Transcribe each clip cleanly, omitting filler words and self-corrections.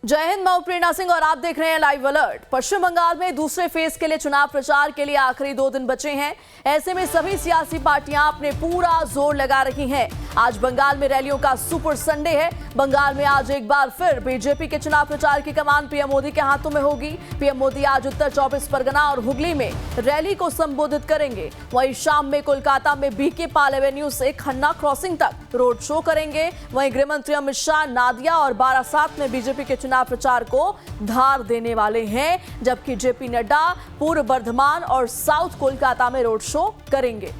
जय हिंद, मैं प्रेरणा सिंह और आप देख रहे हैं लाइव अलर्ट। पश्चिम बंगाल में दूसरे फेज के लिए चुनाव प्रचार के लिए आखिरी 2 दिन बचे हैं। ऐसे में सभी सियासी पार्टियां अपने पूरा जोर लगा रही हैं। आज बंगाल में रैलियों का सुपर संडे है। बंगाल में आज एक बार फिर बीजेपी के चुनाव प्रचार की कमान पीएम मोदी के हाथों में होगी। पीएम मोदी आज उत्तर 24 परगना और हुगली में रैली को संबोधित करेंगे। वहीं शाम में कोलकाता में बीके पाल एवेन्यू से खन्ना क्रॉसिंग तक रोड शो करेंगे। वहीं गृह मंत्री अमित शाह नादिया और बारासात में बीजेपी के चुनाव प्रचार को धार देने वाले हैं, जबकि जेपी नड्डा पूर्व बर्धमान और साउथ कोलकाता में रोड शो करेंगे।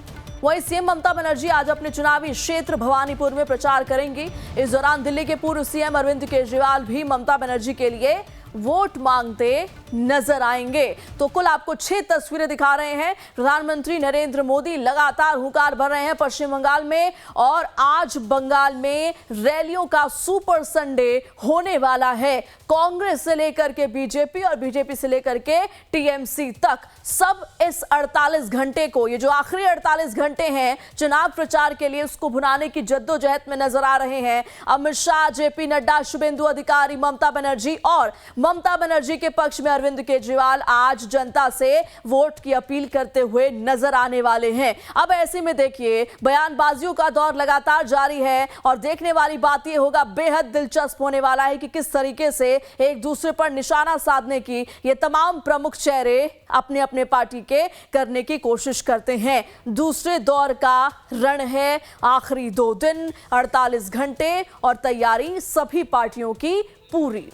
वहीं सीएम ममता बनर्जी आज अपने चुनावी क्षेत्र भवानीपुर में प्रचार करेंगी। इस दौरान दिल्ली के पूर्व सीएम अरविंद केजरीवाल भी ममता बनर्जी के लिए वोट मांगते नजर आएंगे। तो कुल आपको 6 तस्वीरें दिखा रहे हैं। प्रधानमंत्री नरेंद्र मोदी लगातार हुंकार भर रहे हैं पश्चिम बंगाल में, और आज बंगाल में रैलियों का सुपर संडे होने वाला है। कांग्रेस से लेकर के बीजेपी और बीजेपी से लेकर के टीएमसी तक सब इस 48 घंटे को, ये जो आखिरी 48 घंटे हैं चुनाव प्रचार के लिए, उसको भुनाने की जद्दोजहद में नजर आ रहे हैं। अमित शाह, जेपी नड्डा, शुभेंदु अधिकारी, ममता बनर्जी और ममता बनर्जी के पक्ष में अरविंद केजरीवाल आज जनता से वोट की अपील करते हुए नजर आने वाले हैं। अब ऐसे में देखिए, बयानबाजियों का दौर लगातार जारी है और देखने वाली बात यह होगा, बेहद दिलचस्प होने वाला है कि किस तरीके से एक दूसरे पर निशाना साधने की ये तमाम प्रमुख चेहरे अपने अपने पार्टी के करने की कोशिश करते हैं। दूसरे दौर का रण है, आखिरी 2 दिन 48 घंटे और तैयारी सभी पार्टियों की पूरी।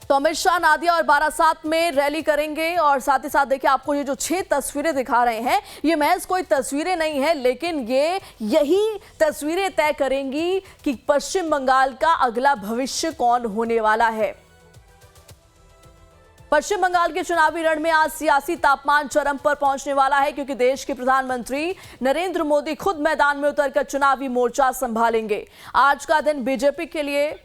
तो अमित शाह नादिया और बारासात में रैली करेंगे और साथ ही साथ देखिए, आपको ये जो 6 तस्वीरें दिखा रहे हैं, ये महज कोई तस्वीरें नहीं है, लेकिन ये यही तस्वीरें तय करेंगी कि पश्चिम बंगाल का अगला भविष्य कौन होने वाला है। पश्चिम बंगाल के चुनावी रण में आज सियासी तापमान चरम पर पहुंचने वाला है, क्योंकि देश के प्रधानमंत्री नरेंद्र मोदी खुद मैदान में उतरकर चुनावी मोर्चा संभालेंगे। आज का दिन बीजेपी के लिए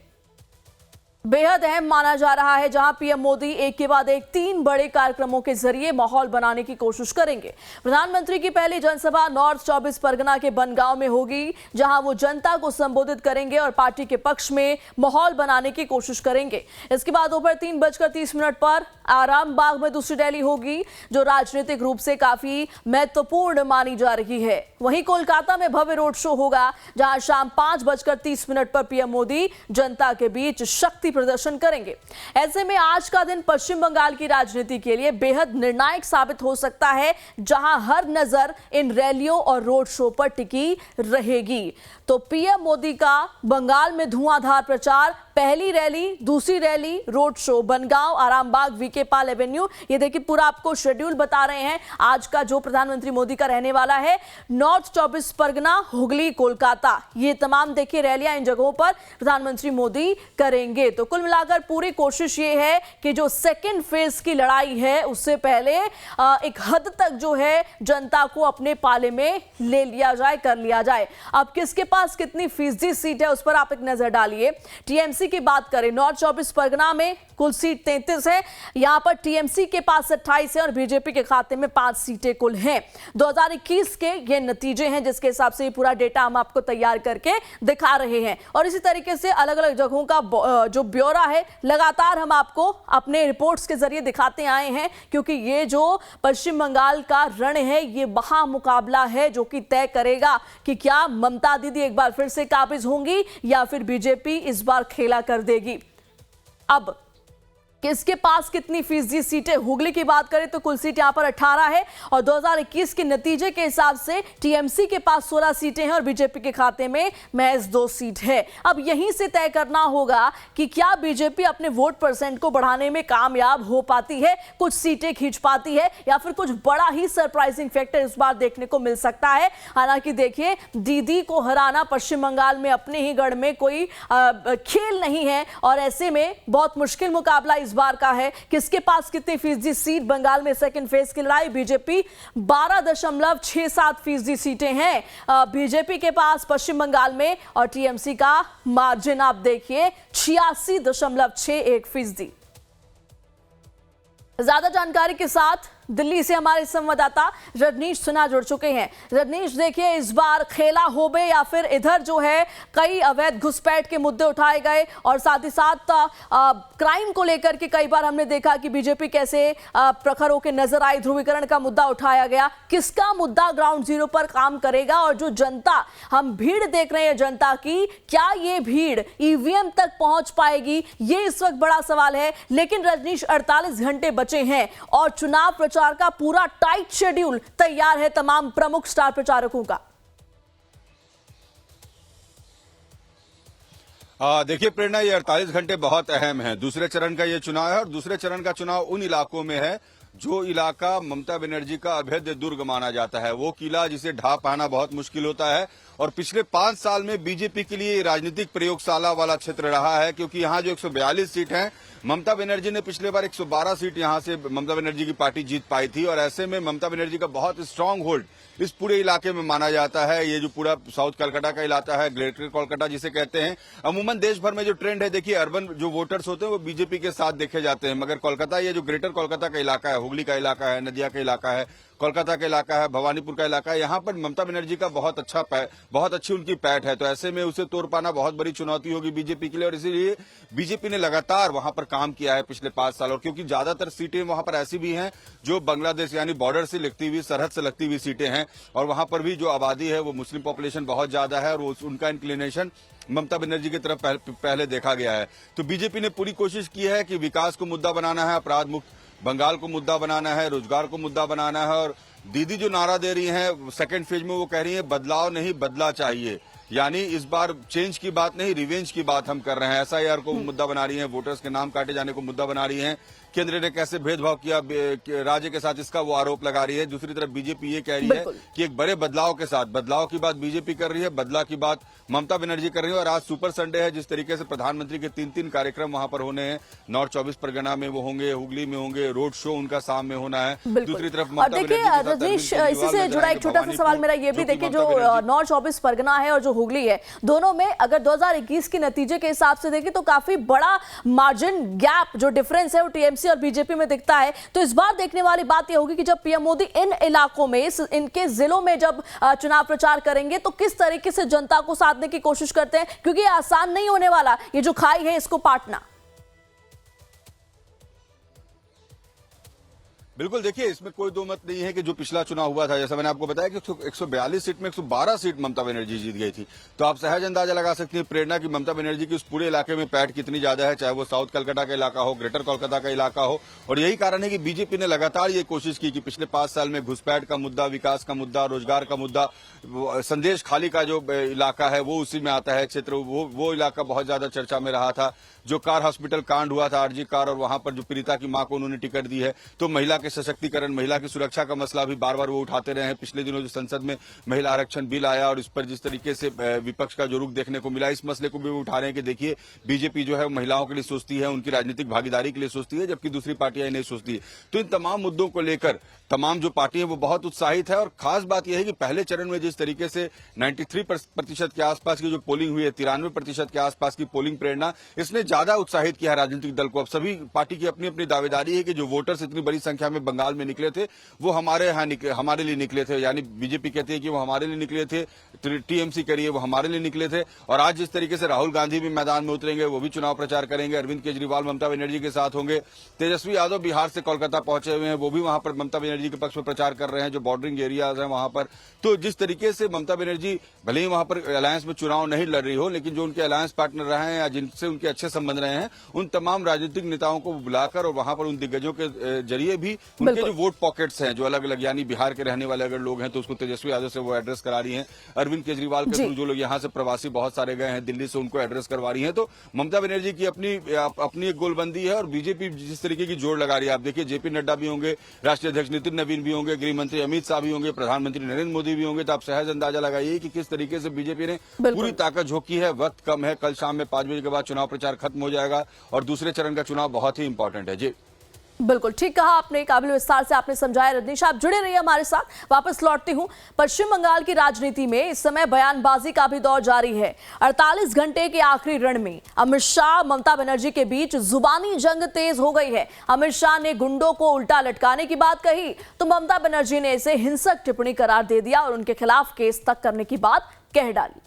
बेहद अहम माना जा रहा है, जहां पीएम मोदी एक के बाद एक 3 बड़े कार्यक्रमों के जरिए माहौल बनाने की कोशिश करेंगे। प्रधानमंत्री की पहली जनसभा नॉर्थ 24 परगना के बनगांव में होगी, जहां वो जनता को संबोधित करेंगे और पार्टी के पक्ष में माहौल बनाने की कोशिश करेंगे। इसके बाद दोपहर 3:30 पर आरामबाग में दूसरी रैली होगी, जो राजनीतिक रूप से काफी महत्वपूर्ण मानी जा रही है। वहीं कोलकाता में भव्य रोड शो होगा, जहां शाम 5:30 पर पीएम मोदी जनता के बीच शक्ति प्रदर्शन करेंगे। ऐसे में आज का दिन पश्चिम बंगाल की राजनीति के लिए बेहद निर्णायक साबित हो सकता है, जहां हर नजर इन रैलियों और रोड शो पर टिकी रहेगी। तो पीएम मोदी का बंगाल में धुआंधार प्रचार, पहली रैली, दूसरी rally, road show Bangaon, Arambagh, BK Pal avenue, ये देखिए पूरा आपको शेड्यूल बता रहे हैं आज का जो प्रधानमंत्री मोदी का रहने वाला है। नॉर्थ 24 परगना, हुगली, कोलकाता, ये तमाम देखिए रैलियां इन जगहों पर प्रधानमंत्री मोदी करेंगे। तो कुल मिलाकर पूरी कोशिश ये है कि जो सेकेंड फेज की लड़ाई है, उससे पहले एक हद तक जो है जनता को अपने पाले में ले लिया जाए, कर लिया जाए। अब किसके पास कितनी फीसदी सीट है उस पर आप एक नजर डालिए। टीएमसी की बात करें, नॉर्थ 24 परगना में कुल सीट 33 है। यहां पर टीएमसी के पास 28 है और बीजेपी के खाते में 5 सीटें कुल हैं। 2021 के ये नतीजे हैं, जिसके हिसाब से ये पूरा डेटा हम आपको तैयार करके दिखा रहे हैं। और इसी तरीके से अलग अलग जगहों का जो ब्यौरा है लगातार हम आपको अपने रिपोर्ट्स के जरिए दिखाते आए हैं, क्योंकि ये जो पश्चिम बंगाल का रण है, ये महामुकाबला है जो कि तय करेगा कि क्या ममता दीदी एक बार फिर से काबिज होंगी या फिर बीजेपी इस बार खेला कर देगी। अब किसके पास कितनी फीसदी सीटें, हुगली की बात करें तो कुल सीट यहां पर 18 है और 2021 के नतीजे के हिसाब से टीएमसी के पास 16 सीटें हैं और बीजेपी के खाते में महज 2 सीट है। अब यहीं से तय करना होगा कि क्या बीजेपी अपने वोट परसेंट को बढ़ाने में कामयाब हो पाती है, कुछ सीटें खींच पाती है, या फिर कुछ बड़ा ही सरप्राइजिंग फैक्टर इस बार देखने को मिल सकता है। हालांकि देखिए, दीदी को हराना पश्चिम बंगाल में अपने ही गढ़ में कोई खेल नहीं है और ऐसे में बहुत मुश्किल मुकाबला इस बार का है। किसके पास कितनी फीसदी सीट, बंगाल में सेकंड फेज की लड़ाई, बीजेपी 12.67% सीटें हैं बीजेपी के पास पश्चिम बंगाल में, और टीएमसी का मार्जिन आप देखिए 86.61%। ज्यादा जानकारी के साथ दिल्ली से हमारे संवाददाता रजनीश सिन्हा जुड़ चुके हैं। रजनीश, देखिए इस बार खेला होबे या फिर इधर जो है कई अवैध घुसपैठ के मुद्दे उठाए गए और साथ ही साथ क्राइम को लेकर के कई बार हमने देखा कि बीजेपी कैसे प्रखर होकर नजर आई, ध्रुवीकरण का मुद्दा उठाया गया। किसका मुद्दा ग्राउंड जीरो पर काम करेगा और जो जनता, हम भीड़ देख रहे हैं जनता की, क्या ये भीड़ ईवीएम तक पहुंच पाएगी, ये इस वक्त बड़ा सवाल है। लेकिन रजनीश, 48 घंटे बचे हैं और चुनाव प्रचार का पूरा टाइट शेड्यूल तैयार है तमाम प्रमुख स्टार प्रचारकों का। देखिए प्रेरणा, ये 48 घंटे बहुत अहम है। दूसरे चरण का ये चुनाव है और दूसरे चरण का चुनाव उन इलाकों में है जो इलाका ममता बनर्जी का अभेद्य दुर्ग माना जाता है, वो किला जिसे ढा पाना बहुत मुश्किल होता है। और पिछले 5 साल में बीजेपी के लिए राजनीतिक प्रयोगशाला वाला क्षेत्र रहा है, क्योंकि यहाँ जो 142 सीट हैं, ममता बनर्जी ने पिछले बार 112 सीट यहाँ से ममता बनर्जी की पार्टी जीत पाई थी। और ऐसे में ममता बनर्जी का बहुत स्ट्रांग होल्ड इस पूरे इलाके में माना जाता है। ये जो पूरा साउथ कलकत्ता का इलाका है, ग्रेटर कोलकाता जिसे कहते हैं, अमूमन देश भर में जो ट्रेंड है, देखिए अर्बन जो वोटर्स होते हैं वो बीजेपी के साथ देखे जाते हैं, मगर कोलकाता, ये जो ग्रेटर कोलकाता का इलाका है, हुगली का इलाका है, नदिया का इलाका है, कोलकाता का इलाका है, भवानीपुर का इलाका है, यहाँ पर ममता बनर्जी का बहुत अच्छी उनकी पैठ है। तो ऐसे में उसे तोड़ पाना बहुत बड़ी चुनौती होगी बीजेपी के लिए। और इसीलिए बीजेपी ने लगातार वहां पर काम किया है पिछले 5 साल। और क्योंकि ज्यादातर सीटें वहां पर ऐसी भी हैं जो बांग्लादेश यानी बॉर्डर से लगती हुई, सरहद से लगती हुई सीटें हैं, और वहां पर भी जो आबादी है वो मुस्लिम पॉपुलेशन बहुत ज्यादा है और उनका इंक्लिनेशन ममता बनर्जी की तरफ पहले देखा गया है। तो बीजेपी ने पूरी कोशिश की है कि विकास को मुद्दा बनाना है, अपराध मुक्त बंगाल को मुद्दा बनाना है, रोजगार को मुद्दा बनाना है। और दीदी जो नारा दे रही हैं सेकंड फेज में, वो कह रही है बदलाव नहीं बदला चाहिए, यानी इस बार चेंज की बात नहीं रिवेंज की बात हम कर रहे हैं। एसआईआर को मुद्दा बना रही हैं, वोटर्स के नाम काटे जाने को मुद्दा बना रही हैं, केंद्र ने कैसे भेदभाव किया राज्य के साथ, इसका वो आरोप लगा रही है। दूसरी तरफ बीजेपी ये कह रही है कि एक बड़े बदलाव के साथ, बदलाव की बात बीजेपी कर रही है, बदलाव की बात ममता बनर्जी कर रही है। और आज सुपर संडे है, जिस तरीके से प्रधानमंत्री के 3 कार्यक्रम वहां पर होने हैं, नॉर्थ 24 परगना में वो होंगे, हुगली में होंगे, रोड शो उनका शाम में होना है। दूसरी तरफ रजनीश, इसी से जुड़ा एक छोटा सा सवाल मेरा ये भी, देखिए जो नॉर्थ 24 परगना है और जो हुगली है, दोनों में अगर 2021 के नतीजे के हिसाब से देखें तो काफी बड़ा मार्जिन गैप, जो डिफरेंस है वो टीएमसी और बीजेपी में दिखता है। तो इस बार देखने वाली बात यह होगी कि जब पीएम मोदी इन इलाकों में, इनके जिलों में जब चुनाव प्रचार करेंगे तो किस तरीके से जनता को साधने की कोशिश करते हैं, क्योंकि ये आसान नहीं होने वाला ये जो खाई है इसको पाटना। बिल्कुल, देखिए इसमें कोई दो मत नहीं है कि जो पिछला चुनाव हुआ था, जैसा मैंने आपको बताया कि 142 सीट में 112 सीट ममता बनर्जी जीत गई थी। तो आप सहज अंदाजा लगा सकते हैं प्रेरणा की ममता बनर्जी की उस पूरे इलाके में पैठ कितनी ज्यादा है, चाहे वो साउथ कलकत्ता का इलाका हो, ग्रेटर कोलकाता का इलाका हो। और यही कारण है कि बीजेपी ने लगातार ये कोशिश की कि पिछले 5 साल में घुसपैठ का मुद्दा, विकास का मुद्दा, रोजगार का मुद्दा, संदेश खाली का जो इलाका है वो उसी में आता है क्षेत्र, वो इलाका बहुत ज्यादा चर्चा में रहा था। जो कार हॉस्पिटल कांड हुआ था, आरजी कार, और वहां पर जो पीड़िता की मां को उन्होंने टिकट दी है, तो महिला के सशक्तिकरण, महिला की सुरक्षा का मसला भी बार बार वो उठाते रहे हैं। पिछले दिनों जो संसद में महिला आरक्षण बिल आया और इस पर जिस तरीके से विपक्ष का जो रुख देखने को मिला, इस मसले को भी उठा रहे हैं कि देखिए बीजेपी जो है महिलाओं के लिए सोचती है, उनकी राजनीतिक भागीदारी के लिए सोचती है, जबकि दूसरी पार्टियां नहीं सोचती है। तो इन तमाम मुद्दों को लेकर तमाम जो पार्टी है वो बहुत उत्साहित है। और खास बात यह है कि पहले चरण में जिस तरीके से 93% के आसपास की जो पोलिंग हुई है, 93% के आसपास की पोलिंग प्रेरणा, इसने ज्यादा उत्साहित किया राजनीतिक दल को। अब सभी पार्टी की अपनी अपनी दावेदारी है कि जो वोटर्स इतनी बड़ी संख्या में बंगाल में निकले थे वो हमारे लिए निकले थे, यानी बीजेपी कहती है कि वो हमारे लिए निकले थे, टीएमसी करिए वो हमारे लिए निकले थे। और आज जिस तरीके से राहुल गांधी भी मैदान में उतरेंगे, वो भी चुनाव प्रचार करेंगे, अरविंद केजरीवाल ममता बनर्जी के साथ होंगे, तेजस्वी यादव बिहार से कोलकाता पहुंचे हुए हैं, वो भी वहां पर ममता बनर्जी के पक्ष में प्रचार कर रहे हैं, जो बॉर्डरिंग एरियाज हैं वहां पर। तो जिस तरीके से ममता बनर्जी भले ही वहां पर अलायंस में चुनाव नहीं लड़ रही हो, लेकिन जो उनके अलायंस पार्टनर रहे हैं या जिनसे उनके अच्छे संबंध रहे हैं, उन तमाम राजनीतिक नेताओं को बुलाकर और वहां पर उन दिग्गजों के जरिए भी उनके जो वोट पॉकेट्स हैं, जो अलग अलग, यानी बिहार के रहने वाले अगर लोग हैं तो उसको तेजस्वी यादव से वो एड्रेस करा रही हैं, अरविंद केजरीवाल के थ्रू जो लोग यहाँ से प्रवासी बहुत सारे गए हैं दिल्ली से, उनको एड्रेस करवा रही हैं। तो ममता बनर्जी की अपनी एक गोलबंदी है और बीजेपी जिस तरीके की जोड़ लगा रही है, आप देखिए जेपी नड्डा भी होंगे, राष्ट्रीय अध्यक्ष नितिन नवीन भी होंगे, गृह मंत्री अमित शाह भी होंगे, प्रधानमंत्री नरेंद्र मोदी भी होंगे। तो आप सहज अंदाजा लगाइए कि किस तरीके से बीजेपी ने पूरी ताकत झोंकी है। वक्त कम है, कल शाम में 5 बजे के बाद चुनाव प्रचार खत्म हो जाएगा और दूसरे चरण का चुनाव बहुत ही इंपॉर्टेंट है। जी बिल्कुल ठीक कहा आपने, काबिल विस्तार से आपने समझाया। रजनीश, आप जुड़े रहिए हमारे साथ। वापस लौटती हूं। पश्चिम बंगाल की राजनीति में इस समय बयानबाजी का भी दौर जारी है। 48 घंटे के आखिरी रण में अमित शाह ममता बनर्जी के बीच जुबानी जंग तेज हो गई है। अमित शाह ने गुंडों को उल्टा लटकाने की बात कही तो ममता बनर्जी ने इसे हिंसक टिप्पणी करार दे दिया और उनके खिलाफ केस तक करने की बात कह डाली।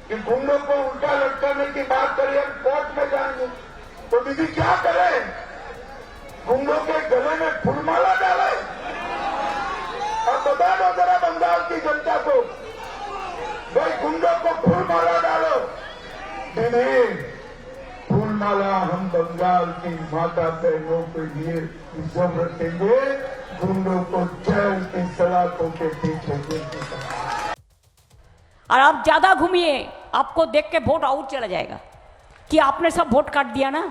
कि गुंडों को उल्टा लटकाने की बात करें, हम कोर्ट में जाएंगे तो दीदी क्या करे? गुंडों के गले में फूलमाला डाले? अब बता दो जरा बंगाल की जनता को, भाई गुंडों को फूलमाला डालो। दीदी, फूलमाला हम बंगाल की माता बहनों के लिए रिजर्व रखेंगे, गुंडों को जेल की सलाखों के पीछे। और आप ज्यादा घूमिए, आपको देख के वोट आउट चला जाएगा कि आपने सब वोट काट दिया ना,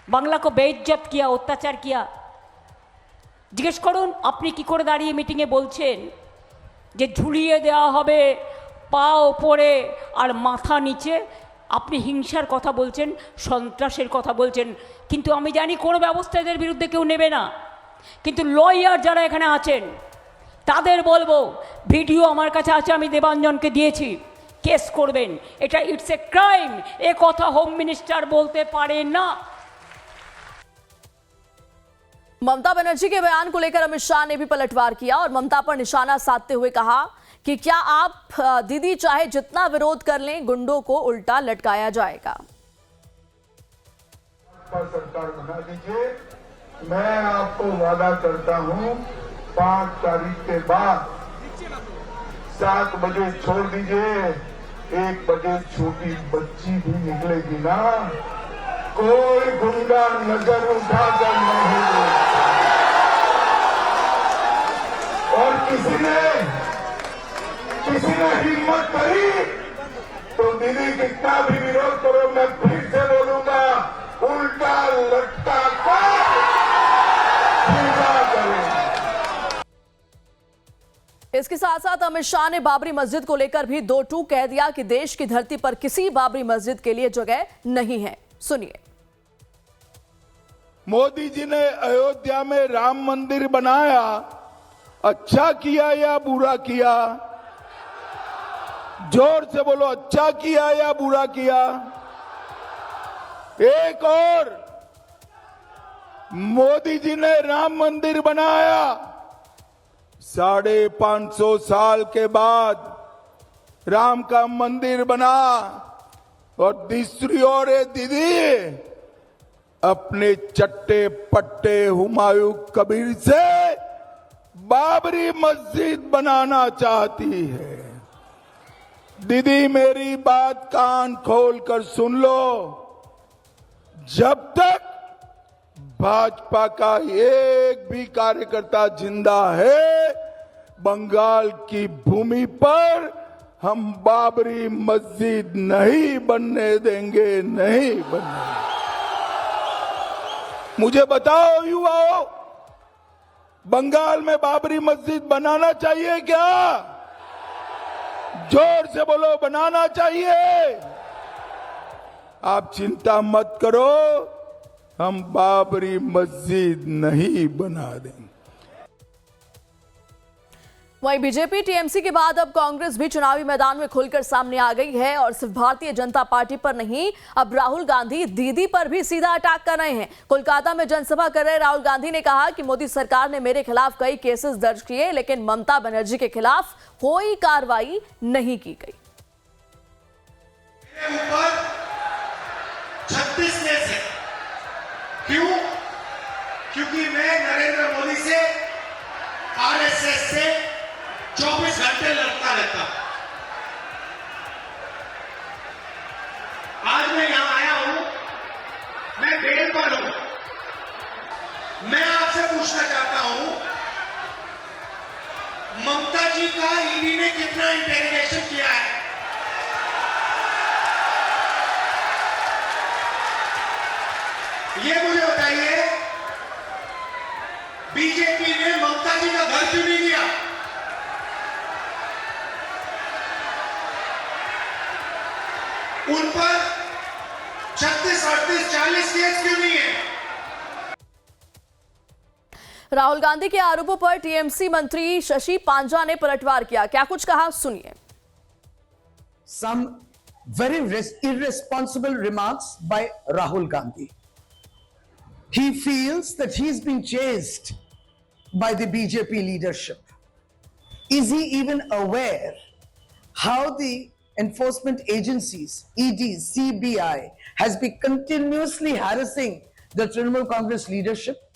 বাংলা को বেইজ্জত किया, অত্যাচার किया। জিজ্ঞেস করুন আপনি কি করে দাঁড়িয়ে মিটিংয়ে বলছেন যে ঝুলিয়ে দেওয়া হবে পা ওপরে আর মাথা নিচে। আপনি হিংসার কথা বলছেন, সন্ত্রাসের কথা বলছেন, কিন্তু আমি জানি কোনো ব্যবস্থা এদের বিরুদ্ধে কেউ নেবে না। কিন্তু লয়ার যারা এখানে আছেন তাদের বলবো, ভিডিও আমার কাছে আছে, আমি দেবাঞ্জনকে দিয়েছি, কেস করবেন। এটা ইটস এ ক্রাইম, এ কথা হোম মিনিস্টার বলতে পারে না। ममता बनर्जी के बयान को लेकर अमित शाह ने भी पलटवार किया और ममता पर निशाना साधते हुए कहा कि क्या आप दीदी चाहे जितना विरोध कर लें, गुंडों को उल्टा लटकाया जाएगा। सरकार बना दीजिए, मैं आपको वादा करता हूं 5 तारीख के बाद 7 बजे छोड़ दीजिए, 1 बजे छोटी बच्ची भी निकलेगी ना, कोई गुंडा नजर उठाकर नहीं। और किसी ने हिम्मत करी तो दीदी कितना भी विरोध करो, मैं फिर से बोलूंगा, उल्टा लटका कर पूरा करें। इसके साथ साथ अमित शाह ने बाबरी मस्जिद को लेकर भी दो टूक कह दिया कि देश की धरती पर किसी बाबरी मस्जिद के लिए जगह नहीं है। सुनिए। मोदी जी ने अयोध्या में राम मंदिर बनाया, अच्छा किया या बुरा किया? जोर से बोलो, अच्छा किया या बुरा किया? एक और, मोदी जी ने राम मंदिर बनाया, 550 साल के बाद राम का मंदिर बना, और दूसरी ओर दीदी अपने चट्टे पट्टे हुमायूं कबीर से बाबरी मस्जिद बनाना चाहती है। दीदी मेरी बात कान खोल कर सुन लो, जब तक भाजपा का एक भी कार्यकर्ता जिंदा है, बंगाल की भूमि पर हम बाबरी मस्जिद नहीं बनने देंगे, नहीं बनने। मुझे बताओ युवाओं, बंगाल में बाबरी मस्जिद बनाना चाहिए क्या? जोर से बोलो, बनाना चाहिए? आप चिंता मत करो, हम बाबरी मस्जिद नहीं बना देंगे। वहीं बीजेपी टीएमसी के बाद अब कांग्रेस भी चुनावी मैदान में खुलकर सामने आ गई है और सिर्फ भारतीय जनता पार्टी पर नहीं, अब राहुल गांधी दीदी पर भी सीधा अटैक कर रहे हैं। कोलकाता में जनसभा कर रहे राहुल गांधी ने कहा कि मोदी सरकार ने मेरे खिलाफ कई केसेस दर्ज किए, लेकिन ममता बनर्जी के खिलाफ कोई कार्रवाई नहीं की गई। 36 में से क्यों? क्योंकि मैं नरेंद्र मोदी से, आरएसएस से 24 घंटे लड़ता रहता। आज मैं यहां आया हूं, मैं बेल पर हूं। मैं आपसे पूछना चाहता हूं, ममता जी का ईडी ने कितना इंटेरोगेशन किया है? ये मुझे बताइए, बीजेपी ने ममता जी का घर क्यों नहीं दिया? उन पर 36, 38, 40 केस क्यों नहीं है? राहुल गांधी के आरोपों पर टीएमसी मंत्री शशि पांजा ने पलटवार किया। क्या कुछ कहा, सुनिए। Some very irresponsible remarks by Rahul Gandhi. He feels that he's been chased by the BJP leadership. Is he even aware how the enforcement agencies, ED, CBI, has been continuously harassing the Trinamool Congress leadership?